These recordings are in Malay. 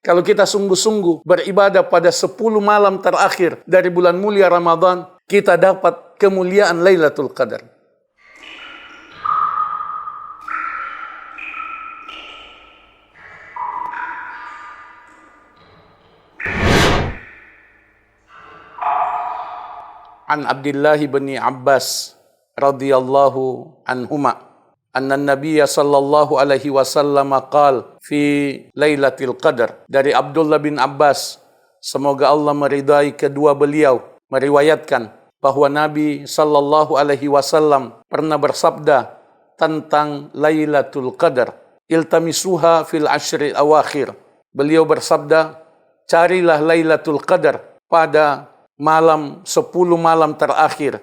Kalau kita sungguh-sungguh beribadah pada 10 malam terakhir dari bulan mulia Ramadan, kita dapat kemuliaan Lailatul Qadar. An Abdullah bin Abbas radhiyallahu anhuma anna Nabiya sallallahu alaihi wasallam qala fi Lailatul Qadar. Dari Abdullah bin Abbas, semoga Allah meridai kedua beliau, meriwayatkan bahwa Nabi sallallahu alaihi wasallam pernah bersabda tentang Lailatul Qadar, iltamisuha fil ashri awakhir. Beliau bersabda, carilah Lailatul Qadar pada malam 10 malam terakhir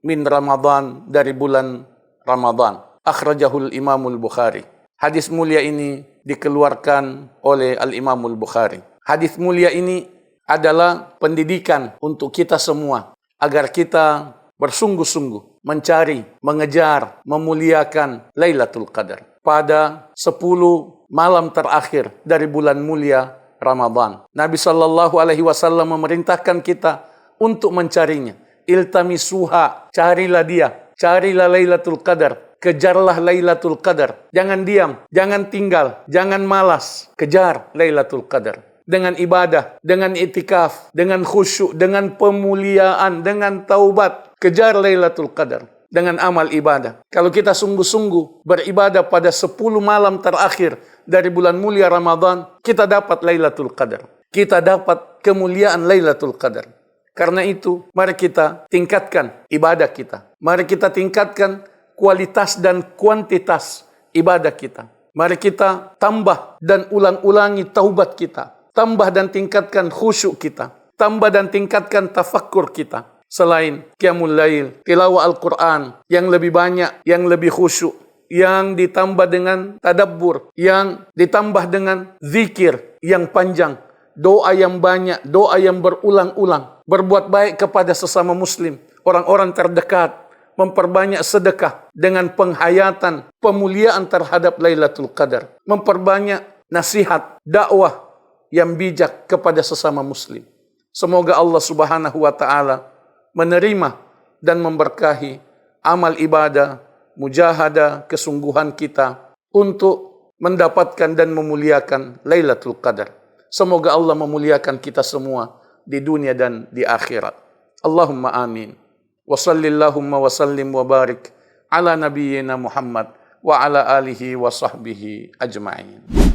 min Ramadan, dari bulan Ramadan. Akhrajahul Imamul Bukhari. Hadis mulia ini dikeluarkan oleh Al-Imamul Bukhari. Hadis mulia ini adalah pendidikan untuk kita semua agar kita bersungguh-sungguh mencari, mengejar, memuliakan Lailatul Qadar pada 10 malam terakhir dari bulan mulia Ramadan. Nabi sallallahu alaihi wasallam memerintahkan kita untuk mencarinya. Iltamisuha, carilah dia, carilah Lailatul Qadar. Kejarlah Lailatul Qadar. Jangan diam, jangan tinggal, jangan malas. Kejar Lailatul Qadar. Dengan ibadah, dengan itikaf, dengan khusyuk, dengan pemuliaan, dengan taubat. Kejar Lailatul Qadar dengan amal ibadah. Kalau kita sungguh-sungguh beribadah pada 10 malam terakhir dari bulan mulia Ramadan, kita dapat Lailatul Qadar. Kita dapat kemuliaan Lailatul Qadar. Karena itu, mari kita tingkatkan ibadah kita. Mari kita tingkatkan kualitas dan kuantitas ibadah kita. Mari kita tambah dan ulang-ulangi taubat kita. Tambah dan tingkatkan khusyuk kita. Tambah dan tingkatkan tafakkur kita. Selain qiyamul lail, tilawah Al-Quran yang lebih banyak, yang lebih khusyuk, yang ditambah dengan tadabbur, yang ditambah dengan zikir yang panjang, doa yang banyak, doa yang berulang-ulang, berbuat baik kepada sesama muslim, orang-orang terdekat, memperbanyak sedekah dengan penghayatan, pemuliaan terhadap Lailatul Qadar. Memperbanyak nasihat, dakwah yang bijak kepada sesama muslim. Semoga Allah Subhanahu wa Ta'ala menerima dan memberkahi amal ibadah, mujahadah, kesungguhan kita untuk mendapatkan dan memuliakan Lailatul Qadar. Semoga Allah memuliakan kita semua di dunia dan di akhirat. Allahumma amin. Wa sallillahumma wa sallim wa barik ala nabiyyina Muhammad wa ala alihi wa sahbihi ajma'in.